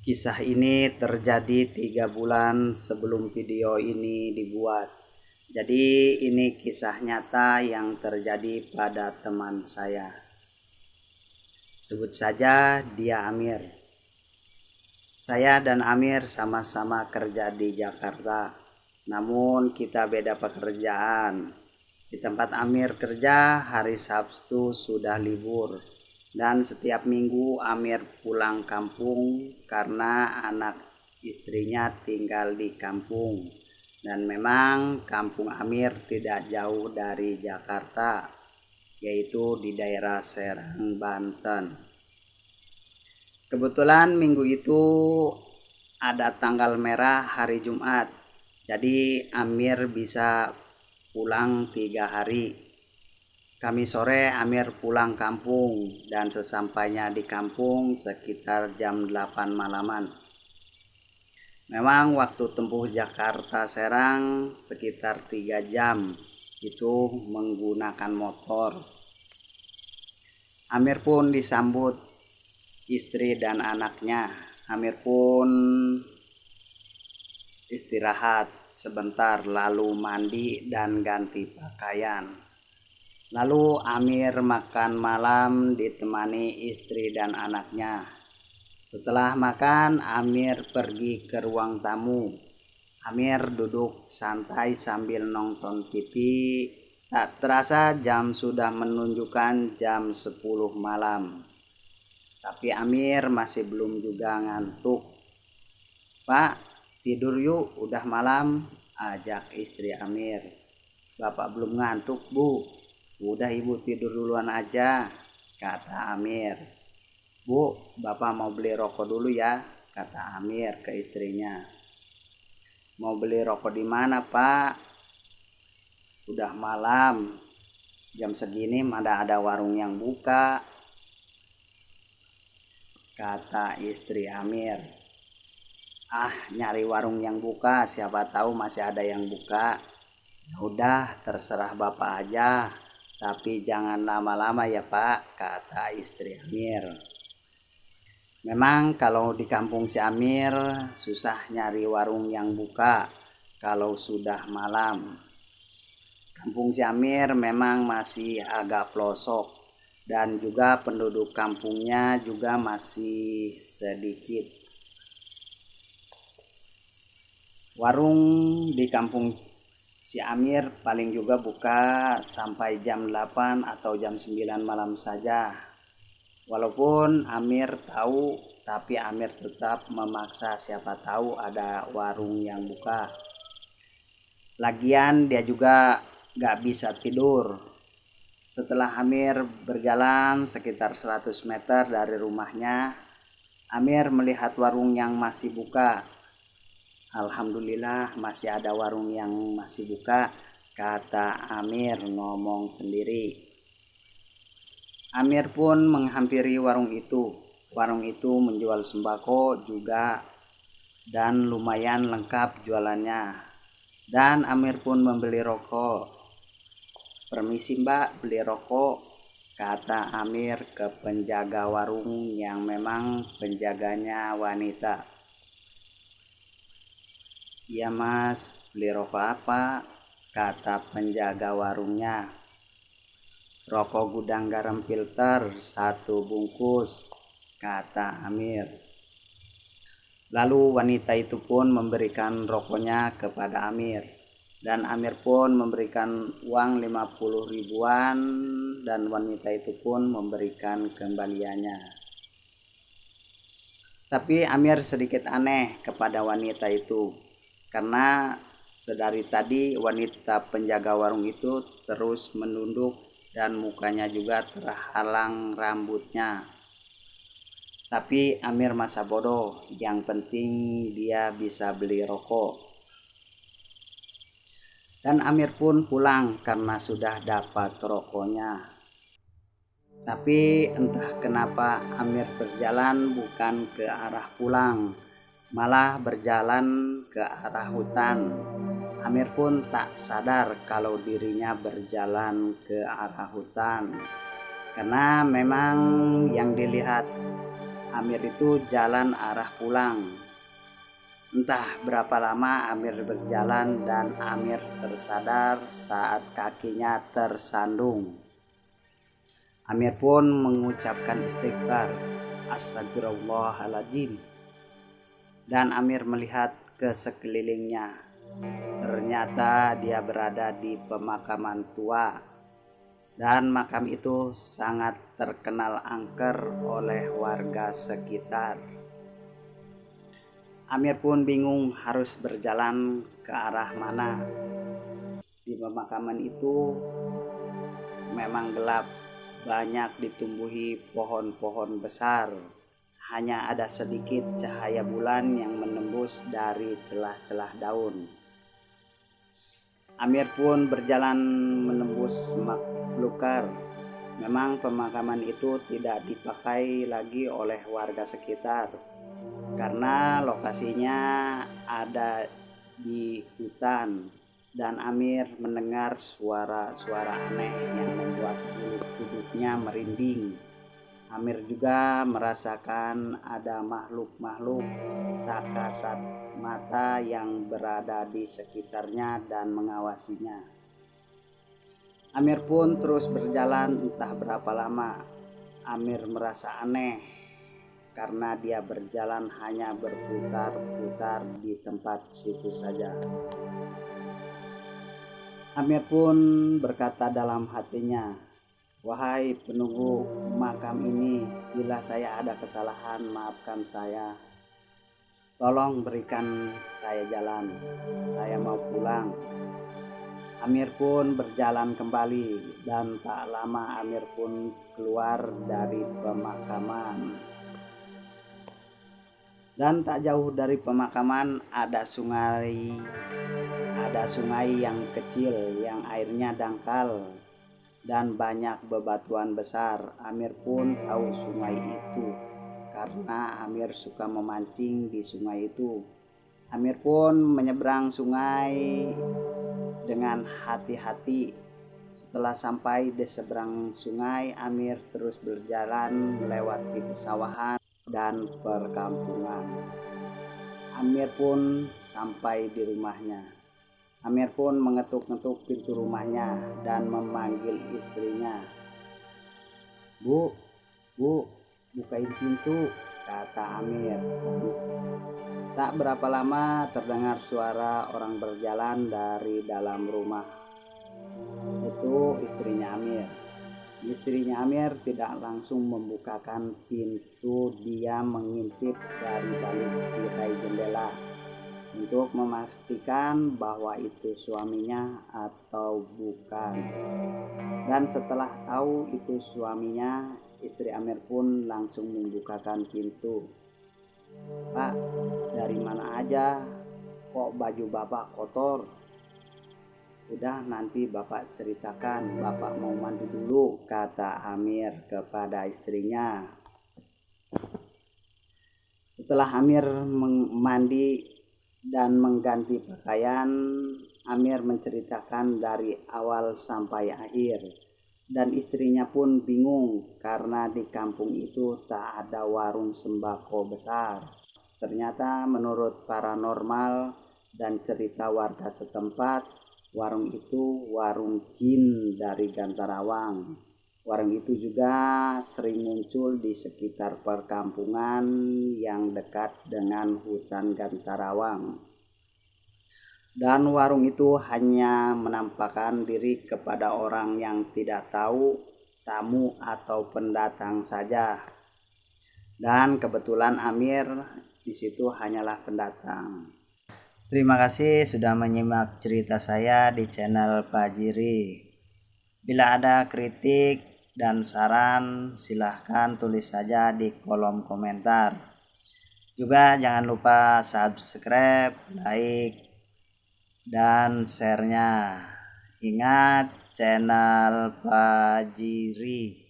Kisah ini terjadi 3 bulan sebelum video ini dibuat. Jadi ini kisah nyata yang terjadi pada teman saya. Sebut saja dia Amir. Saya dan Amir sama-sama kerja di Jakarta. Namun kita beda pekerjaan. Di tempat Amir kerja hari Sabtu sudah libur. Dan setiap minggu Amir pulang kampung karena anak istrinya tinggal di kampung. Dan memang kampung Amir tidak jauh dari Jakarta, yaitu di daerah Serang, Banten. Kebetulan minggu itu ada tanggal merah hari Jumat. Jadi Amir bisa pulang 3 hari. Kami sore Amir pulang kampung dan sesampainya di kampung sekitar jam 8 malaman. Memang waktu tempuh Jakarta Serang sekitar 3 jam itu menggunakan motor. Amir pun disambut istri dan anaknya. Amir pun istirahat sebentar lalu mandi dan ganti pakaian. Lalu Amir makan malam ditemani istri dan anaknya. Setelah makan, Amir pergi ke ruang tamu. Amir duduk santai sambil nonton TV. Tak terasa jam sudah menunjukkan jam 10 malam. Tapi Amir masih belum juga ngantuk. "Pak, tidur yuk, udah malam," ajak istri Amir. "Bapak belum ngantuk, Bu." "Udah ibu tidur duluan aja," kata Amir. "Bu, bapak mau beli rokok dulu ya," kata Amir ke istrinya. "Mau beli rokok di mana, Pak? Udah malam, jam segini mana ada warung yang buka," kata istri Amir. "Ah, nyari warung yang buka, siapa tahu masih ada yang buka." "Ya udah, terserah bapak aja. Tapi jangan lama-lama ya Pak," kata istri Amir. Memang kalau di kampung si Amir susah nyari warung yang buka kalau sudah malam. Kampung si Amir memang masih agak pelosok dan juga penduduk kampungnya juga masih sedikit. Warung di kampung si Amir paling juga buka sampai jam 8 atau jam 9 malam saja. Walaupun Amir tahu, tapi Amir tetap memaksa, siapa tahu ada warung yang buka. Lagian dia juga gak bisa tidur. Setelah Amir berjalan sekitar 100 meter dari rumahnya, Amir melihat warung yang masih buka. "Alhamdulillah masih ada warung yang masih buka," kata Amir ngomong sendiri. Amir pun menghampiri warung itu. Warung itu menjual sembako juga dan lumayan lengkap jualannya. Dan Amir pun membeli rokok. "Permisi Mbak, beli rokok," kata Amir ke penjaga warung yang memang penjaganya wanita. "Iya Mas, beli rokok apa?" kata penjaga warungnya. "Rokok gudang garam filter 1 bungkus," kata Amir. Lalu wanita itu pun memberikan rokoknya kepada Amir. Dan Amir pun memberikan uang 50 ribuan dan wanita itu pun memberikan kembaliannya. Tapi Amir sedikit aneh kepada wanita itu. Karena sedari tadi wanita penjaga warung itu terus menunduk dan mukanya juga terhalang rambutnya. Tapi Amir masa bodoh, yang penting dia bisa beli rokok. Dan Amir pun pulang karena sudah dapat rokoknya. Tapi entah kenapa Amir berjalan bukan ke arah pulang, malah berjalan ke arah hutan. Amir pun tak sadar kalau dirinya berjalan ke arah hutan. Karena memang yang dilihat Amir itu jalan arah pulang. Entah berapa lama Amir berjalan dan Amir tersadar saat kakinya tersandung. Amir pun mengucapkan istighfar, astagfirullahaladzim. Dan Amir melihat ke sekelilingnya. Ternyata dia berada di pemakaman tua. Dan makam itu sangat terkenal angker oleh warga sekitar. Amir pun bingung harus berjalan ke arah mana. Di pemakaman itu memang gelap, banyak ditumbuhi pohon-pohon besar. Hanya ada sedikit cahaya bulan yang menembus dari celah-celah daun. Amir pun berjalan menembus semak belukar. Memang pemakaman itu tidak dipakai lagi oleh warga sekitar karena lokasinya ada di hutan, dan Amir mendengar suara-suara aneh yang membuat bulu kuduknya merinding. Amir juga merasakan ada makhluk-makhluk tak kasat mata yang berada di sekitarnya dan mengawasinya. Amir pun terus berjalan entah berapa lama. Amir merasa aneh karena dia berjalan hanya berputar-putar di tempat situ saja. Amir pun berkata dalam hatinya, "Wahai penunggu makam ini, bila saya ada kesalahan, maafkan saya. Tolong berikan saya jalan, saya mau pulang." Amir pun berjalan kembali dan tak lama Amir pun keluar dari pemakaman. Dan tak jauh dari pemakaman ada sungai yang kecil yang airnya dangkal dan banyak bebatuan besar. Amir pun tahu sungai itu karena Amir suka memancing di sungai itu. Amir pun menyeberang sungai dengan hati-hati. Setelah sampai di seberang sungai, Amir terus berjalan melewati pesawahan dan perkampungan. Amir pun sampai di rumahnya. Amir pun mengetuk-ngetuk pintu rumahnya dan memanggil istrinya. Bu, bukain pintu," kata Amir. Tak berapa lama terdengar suara orang berjalan dari dalam rumah. Itu istrinya Amir. Istrinya Amir tidak langsung membukakan pintu, dia mengintip dari balik tirai jendela untuk memastikan bahwa itu suaminya atau bukan. Dan setelah tahu itu suaminya, istri Amir pun langsung membukakan pintu. "Pak, dari mana aja? Kok baju Bapak kotor?" "Udah, nanti Bapak ceritakan, Bapak mau mandi dulu," kata Amir kepada istrinya. Setelah Amir mandi dan mengganti pakaian, Amir menceritakan dari awal sampai akhir. Dan istrinya pun bingung karena di kampung itu tak ada warung sembako besar. Ternyata menurut paranormal dan cerita warga setempat, warung itu warung jin dari Gantarawang. Warung itu juga sering muncul di sekitar perkampungan yang dekat dengan hutan Gantarawang. Dan warung itu hanya menampakkan diri kepada orang yang tidak tahu, tamu atau pendatang saja. Dan kebetulan Amir di situ hanyalah pendatang. Terima kasih sudah menyimak cerita saya di channel Pajiri. Bila ada kritik dan saran, silahkan tulis saja di kolom komentar. Juga jangan lupa subscribe, like, dan share-nya. Ingat, channel Pajiri.